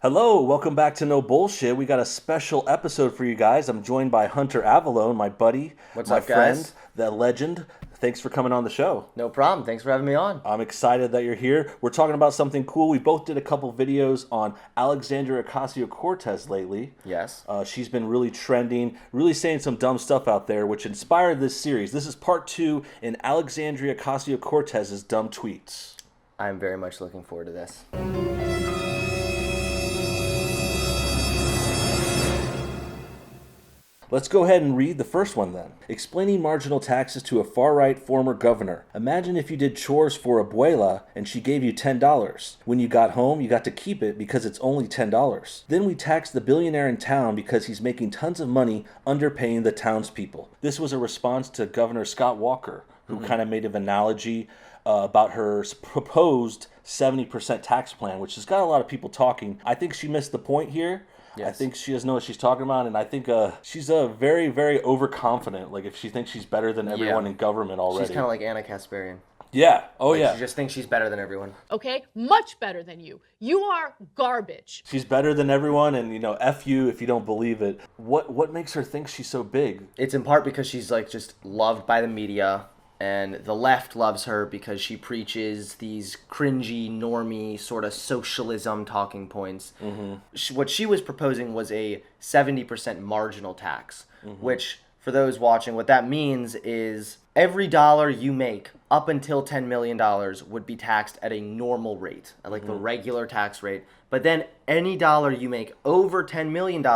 Hello, welcome back to No Bullshit. We got a special episode for you guys. I'm joined by Hunter Avallone, my buddy, What's my up, guys? friend, the legend. Thanks for coming on the show. No problem. Thanks for having me on. I'm excited that you're here. We're talking about something cool. We both did a couple videos on Alexandria Ocasio-Cortez lately. Yes. She's been really trending, really saying some dumb stuff out there, which inspired this series. This is part 2 in Alexandria Ocasio-Cortez's dumb tweets. I'm very much looking forward to this. Let's go ahead and read the first one then. Explaining marginal taxes to a far-right former governor. Imagine if you did chores for Abuela and she gave you $10. When you got home, you got to keep it because it's only $10. Then we taxed the billionaire in town because he's making tons of money underpaying the townspeople. This was a response to Governor Scott Walker, who kind of made an analogy about her proposed 70% tax plan, which has got a lot of people talking. I think she missed the point here. Yes. I think she doesn't know what she's talking about, and I think she's very, very overconfident. Like, if she thinks she's better than everyone in government already. She's kind of like Anna Kasparian. Yeah. Oh, yeah. She just thinks she's better than everyone. Okay? Much better than you. You are garbage. She's better than everyone, and, F you if you don't believe it. What makes her think she's so big? It's in part because she's, just loved by the media, and the left loves her because she preaches these cringy, normie, sort of socialism talking points. Mm-hmm. What she was proposing was a 70% marginal tax, which, for those watching, what that means is every dollar you make up until $10 million would be taxed at a normal rate, at the regular tax rate. But then any dollar you make over $10 million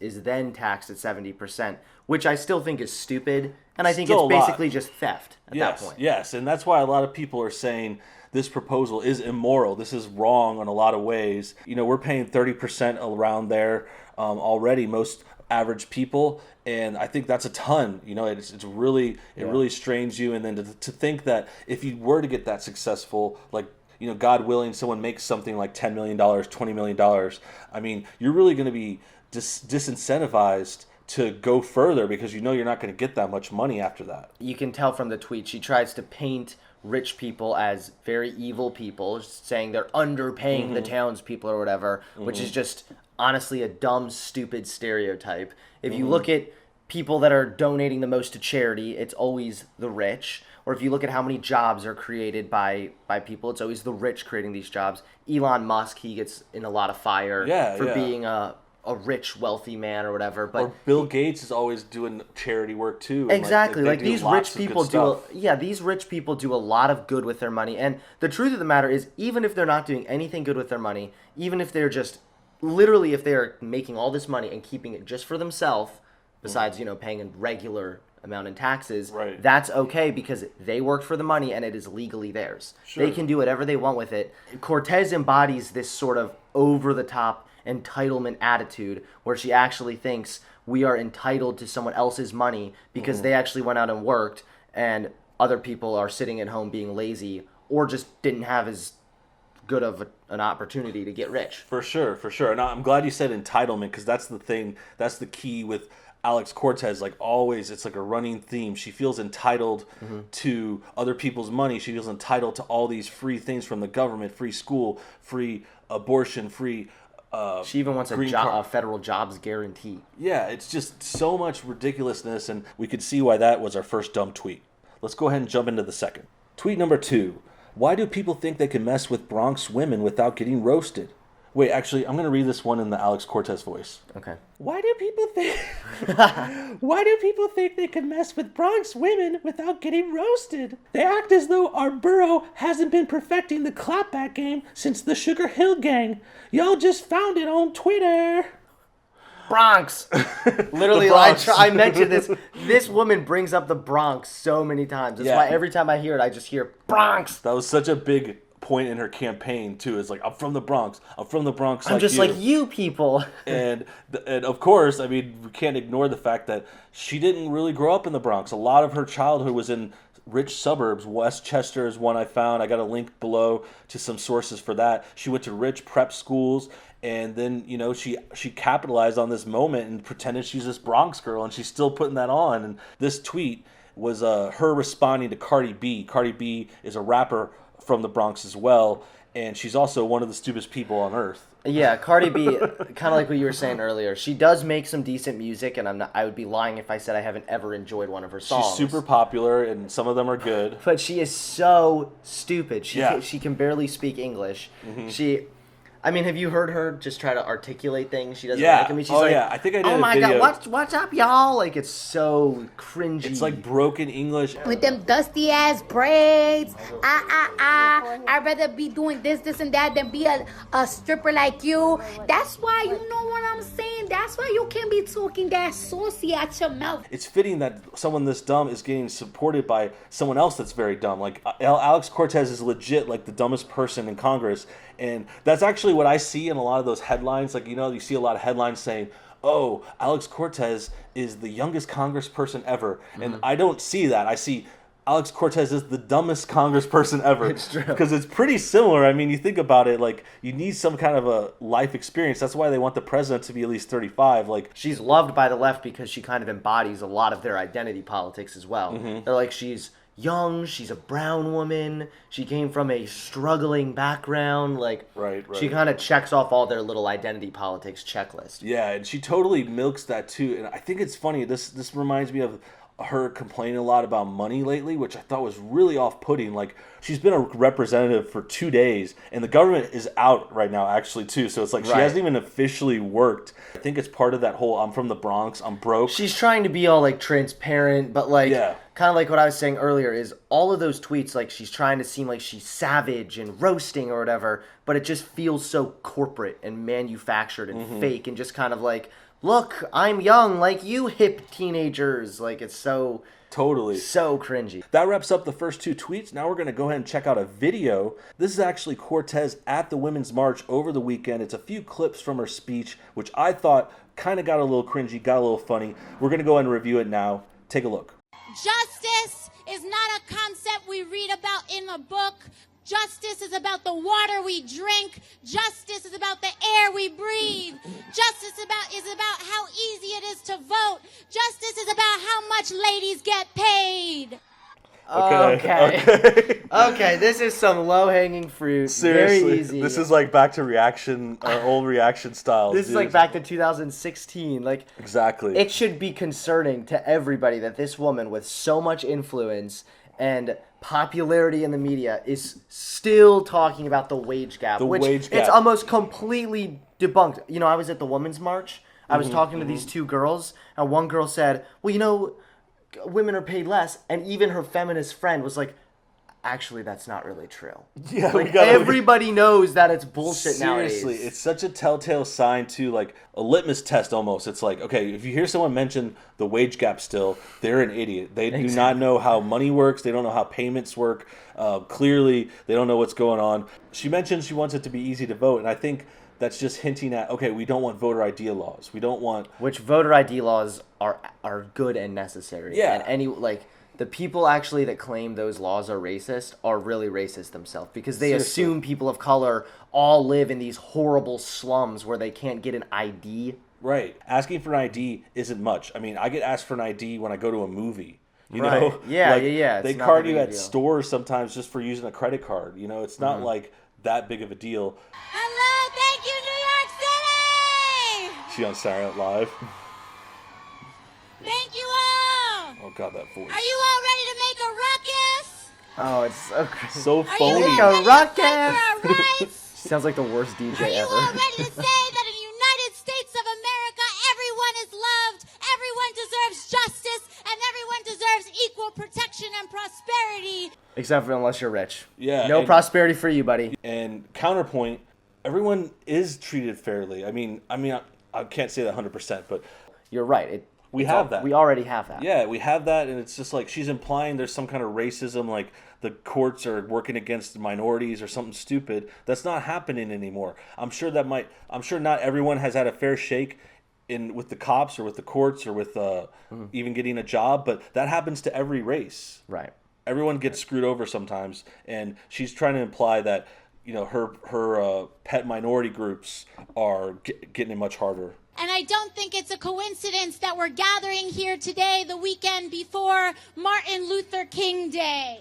is then taxed at 70%, which I still think is stupid. And I think it's basically just theft at that point. Yes, and that's why a lot of people are saying this proposal is immoral. This is wrong in a lot of ways. We're paying 30% around there already, most average people, and I think that's a ton. It's really really strains you. And then to think that if you were to get that successful, God willing, someone makes something like $10 million, $20 million. I mean, you're really going to be disincentivized to go further because you're not going to get that much money after that. You can tell from the tweet she tries to paint rich people as very evil people, saying they're underpaying the townspeople or whatever, which is just honestly a dumb, stupid stereotype. If you look at people that are donating the most to charity, it's always the rich. Or if you look at how many jobs are created by people, it's always the rich creating these jobs. Elon Musk, he gets in a lot of fire for being a rich, wealthy man or whatever. But or Bill Gates is always doing charity work too. Exactly. These rich people these rich people do a lot of good with their money. And the truth of the matter is, even if they're not doing anything good with their money, even if they're just literally, if they're making all this money and keeping it just for themselves, besides, paying a regular amount in taxes, that's okay because they worked for the money and it is legally theirs. Sure. They can do whatever they want with it. Cortez embodies this sort of over-the-top entitlement attitude where she actually thinks we are entitled to someone else's money because they actually went out and worked and other people are sitting at home being lazy or just didn't have as good of an opportunity to get rich. For sure. And I'm glad you said entitlement because that's the thing, that's the key with Alex Cortez. Always, it's like a running theme. She feels entitled to other people's money. She feels entitled to all these free things from the government, free school, free abortion, free she even wants a federal jobs guarantee. Yeah, it's just so much ridiculousness, and we could see why that was our first dumb tweet. Let's go ahead and jump into the second. Tweet number 2. Why do people think they can mess with Bronx women without getting roasted? Wait, actually, I'm going to read this one in the Alex Cortez voice. Okay. Why do people think they can mess with Bronx women without getting roasted? They act as though our borough hasn't been perfecting the clapback game since the Sugar Hill Gang. Y'all just found it on Twitter. Bronx. Literally, Bronx. I mentioned this. This woman brings up the Bronx so many times. That's why every time I hear it, I just hear Bronx. That was such a big point in her campaign too. It's I'm from the Bronx. I'm from the Bronx. I'm just like you people. and of course, I mean, we can't ignore the fact that she didn't really grow up in the Bronx. A lot of her childhood was in rich suburbs. Westchester is one I found. I got a link below to some sources for that. She went to rich prep schools, and then she capitalized on this moment and pretended she's this Bronx girl, and she's still putting that on. And this tweet was her responding to Cardi B. Cardi B is a rapper from the Bronx as well, and she's also one of the stupidest people on earth. Yeah, Cardi B, kind of like what you were saying earlier. She does make some decent music, and I would be lying if I said I haven't ever enjoyed one of her songs. She's super popular, and some of them are good. But she is so stupid. Yeah. She can barely speak English. I mean, have you heard her just try to articulate things? She doesn't like. I mean, she's like, I think I did oh a my video. God, what's up, y'all? Like, it's so cringy. It's like broken English. With them dusty ass braids. I'd rather be doing this, and that than be a stripper like you. That's why, you know what I'm saying? That's why you can't be talking that saucy out your mouth. It's fitting that someone this dumb is getting supported by someone else that's very dumb. Like, Alex Cortez is legit like the dumbest person in Congress. And that's actually what I see in a lot of those headlines. Like, you see a lot of headlines saying, oh, Alex Cortez is the youngest congressperson ever. And I don't see that. I see Alex Cortez is the dumbest congressperson ever. It's true. Because it's pretty similar. I mean, you think about it, like, you need some kind of a life experience. That's why they want the president to be at least 35. Like, she's loved by the left because she kind of embodies a lot of their identity politics as well. They're like, she's young, she's a brown woman, she came from a struggling background, like, right. She kind of checks off all their little identity politics checklist. Yeah, and she totally milks that too. And I think it's funny, this reminds me of her complaining a lot about money lately, which I thought was really off-putting. Like, she's been a representative for 2 days, and the government is out right now, actually, too. So it's like she hasn't even officially worked. I think it's part of that whole, I'm from the Bronx, I'm broke. She's trying to be all, like, transparent, but, like, kind of like what I was saying earlier is all of those tweets, like, she's trying to seem like she's savage and roasting or whatever, but it just feels so corporate and manufactured and fake and just kind of like, look, I'm young like you hip teenagers. Like, it's so... Totally. So cringy. That wraps up the first two tweets. Now we're going to go ahead and check out a video. This is actually Cortez at the Women's March over the weekend. It's a few clips from her speech, which I thought kind of got a little cringy, got a little funny. We're going to go ahead and review it now. Take a look. Justice is not a concept we read about in a book. Justice is about the water we drink. Justice is about the air we breathe. Justice is about how easy it is to vote. Justice is about how much ladies get paid. Okay, this is some low-hanging fruit. Seriously, very easy. This is like back to reaction, old reaction styles. This is like back to 2016. Like, exactly. It should be concerning to everybody that this woman with so much influence and popularity in the media is still talking about the wage gap. It's almost completely debunked. You know, I was at the Women's March. I was talking to these two girls, and one girl said, well, you know, women are paid less, and even her feminist friend was like, actually, that's not really true. Yeah, like, everybody knows that it's bullshit nowadays. Seriously, it's such a telltale sign to, like, a litmus test almost. It's like, okay, if you hear someone mention the wage gap still, they're an idiot. They do not know how money works. They don't know how payments work. Clearly, they don't know what's going on. She mentioned she wants it to be easy to vote, and I think that's just hinting at, okay, we don't want voter ID laws. We don't want... Which voter ID laws are good and necessary. Yeah. And the people actually that claim those laws are racist are really racist themselves because they assume people of color all live in these horrible slums where they can't get an ID. Right. Asking for an ID isn't much. I mean, I get asked for an ID when I go to a movie. You right. know? Yeah, like, yeah. They card you at stores sometimes just for using a credit card. You know, it's not like that big of a deal. Hello, thank you, New York City! She on Saturday Night Live. Thank you all! Oh, God, that voice. Are you all ready to make a ruckus? Oh, it's so crazy. So phony. Are you ready to fight for our rights? Sounds like the worst DJ Are you ever. all ready to say that in the United States of America, everyone is loved, everyone deserves justice, and everyone deserves equal protection and prosperity? Except for unless you're rich. Yeah. No prosperity for you, buddy. And counterpoint, everyone is treated fairly. I mean, I can't say that 100%, but... You're right. We have that. We already have that. Yeah, we have that, and it's just like she's implying there's some kind of racism, like the courts are working against minorities or something stupid. That's not happening anymore. I'm sure not everyone has had a fair shake with the cops or with the courts or with even getting a job, but that happens to every race. Right. Everyone gets screwed over sometimes, and she's trying to imply that, you know, her pet minority groups are getting it much harder. And I don't think it's a coincidence that we're gathering here today, the weekend before Martin Luther King Day.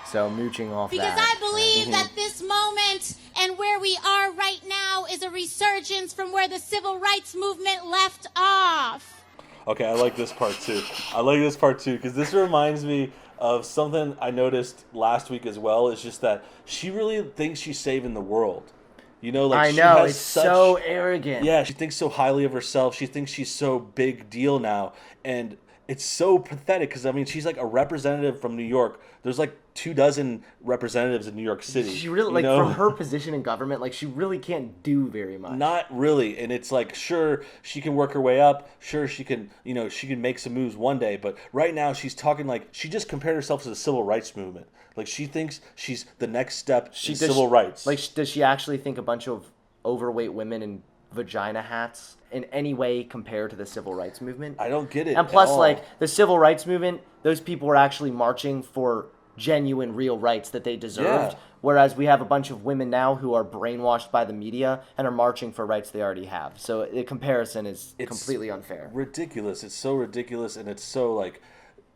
So mooching off because that. I believe that this moment And where we are right now is a resurgence from where the civil rights movement left off. Okay, I like this part too. Because this reminds me of something I noticed last week as well. It's just that she really thinks she's saving the world. You know, like I she know, has it's such, so arrogant. Yeah, she thinks so highly of herself. She thinks she's so big deal now. And it's so pathetic because, I mean, she's like a representative from New York. There's like 24 representatives in New York City. She really, like, from her position in government, like, she really can't do very much. Not really. And it's like, sure, she can work her way up. Sure, she can, you know, she can make some moves one day. But right now she's talking like, she just compared herself to the civil rights movement. Like, she thinks she's the next step in civil rights. Like, does she actually think a bunch of overweight women in vagina hats in any way compare to the civil rights movement? I don't get it. And plus, at all. like, the civil rights movement, those people were actually marching for genuine, real rights that they deserved. Yeah. Whereas we have a bunch of women now who are brainwashed by the media and are marching for rights they already have. So the comparison is completely unfair. Ridiculous. It's so ridiculous, and it's so, like,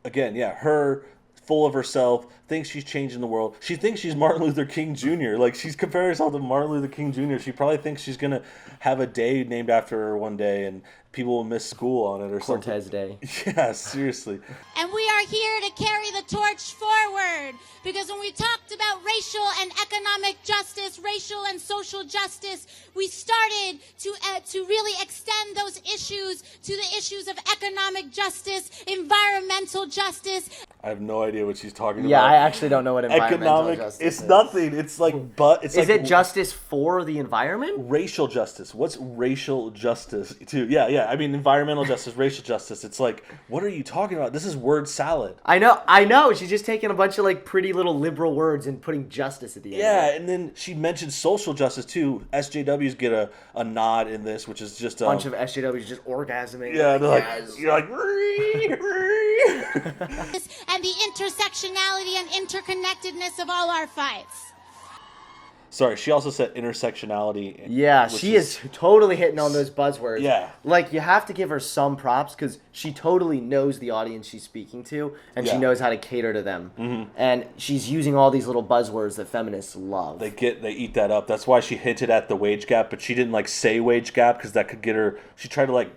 again, yeah, her full of herself, thinks she's changing the world. She thinks she's Martin Luther King Jr. Like, she's comparing herself to Martin Luther King Jr. She probably thinks she's going to have a day named after her one day, and people will miss school on it or something. Cortez Day. Yeah, seriously. And we are here to carry the torch forward, because when we talked about racial and economic justice, racial and social justice, we started to really extend those issues to the issues of economic justice, environmental justice. I have no idea what she's talking about. Yeah, I actually don't know what environmental justice it's is. nothing. It's like, it's Is like, it justice for the environment? racial justice? What's racial justice too? Yeah. I mean, environmental justice, racial justice. It's like, what are you talking about? This is word salad. I know. She's just taking a bunch of, like, pretty little liberal words and putting justice at the end. Yeah, and then she mentioned social justice too. SJWs get a nod in this, which is just A bunch of SJWs just orgasming. yeah. They're like, yes. you're like, And the intersectionality and interconnectedness of all our fights. Sorry, she also said intersectionality. Yeah, which she is totally hitting on those buzzwords. Yeah. Like, you have to give her some props because she totally knows the audience she's speaking to, and she Yeah. knows how to cater to them. Mm-hmm. And she's using all these little buzzwords that feminists love. They eat that up. That's why she hinted at the wage gap, but she didn't like say wage gap because that could get her. She tried to like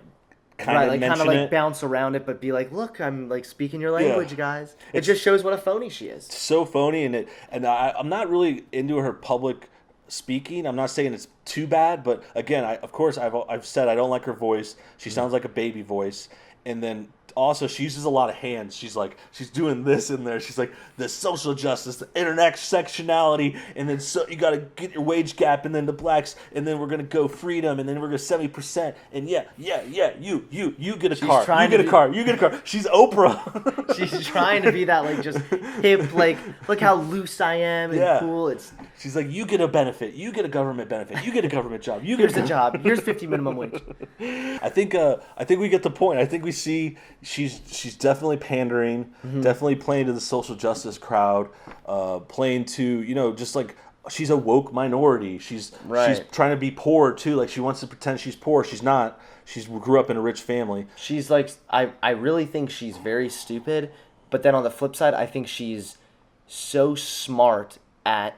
kind of mention it. Bounce around it, but be like, look, I'm like speaking your language, guys. It just shows what a phoney she is. So phony, and I'm not really into her public speaking. I'm not saying it's too bad, but again, I've said I don't like her voice. She sounds like a baby voice, and then also she uses a lot of hands. She's doing this in there. She's like the social justice, the intersectionality, and then so you got to get your wage gap, and then the blacks, and then we're gonna go freedom, and then we're gonna 70%, and you get a car, you get a car. She's Oprah. She's trying to be that, like, just hip, like, look how loose I am and cool. She's like, you get a benefit, you get a government benefit, you get a government job, here's a job, here's 50 minimum wage. I think we get the point. I think we see she's definitely pandering, definitely playing to the social justice crowd, playing to, just like she's a woke minority. She's trying to be poor too. Like, she wants to pretend she's poor. She's not. She grew up in a rich family. She's like, I really think she's very stupid, but then on the flip side, I think she's so smart at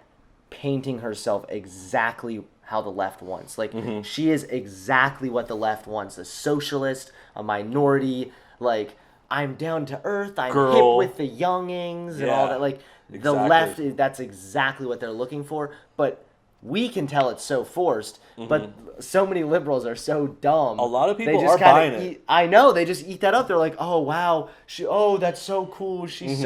painting herself exactly how the left wants. Like, she is exactly what the left wants. A socialist, a minority, like, I'm down to earth, I'm hip with the youngings and all that. Like, the left, that's exactly what they're looking for. But we can tell it's so forced, but so many liberals are so dumb. A lot of people are buying it. I know, they just eat that up. They're like, oh wow, that's so cool. She's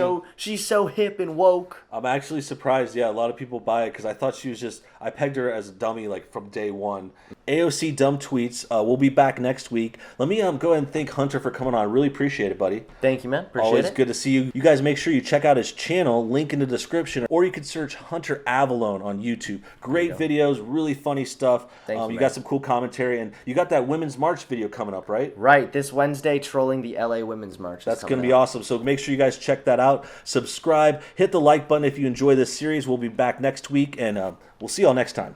so hip and woke. I'm actually surprised. Yeah, a lot of people buy it because I thought she was I pegged her as a dummy like from day one. AOC dumb tweets. We'll be back next week. Let me go ahead and thank Hunter for coming on. Really appreciate it, buddy. Thank you, man. Appreciate Always it. good to see you. You guys make sure you check out his channel, link in the description, or you can search Hunter Avallone on YouTube. Great videos, really funny stuff. Thank you, you got some cool commentary, and you got that Women's March video coming up, right? Right, this Wednesday, trolling the LA Women's March. That's going to be awesome. So make sure you guys check that out. Subscribe, hit the like button if you enjoy this series. We'll be back next week, and we'll see y'all next time.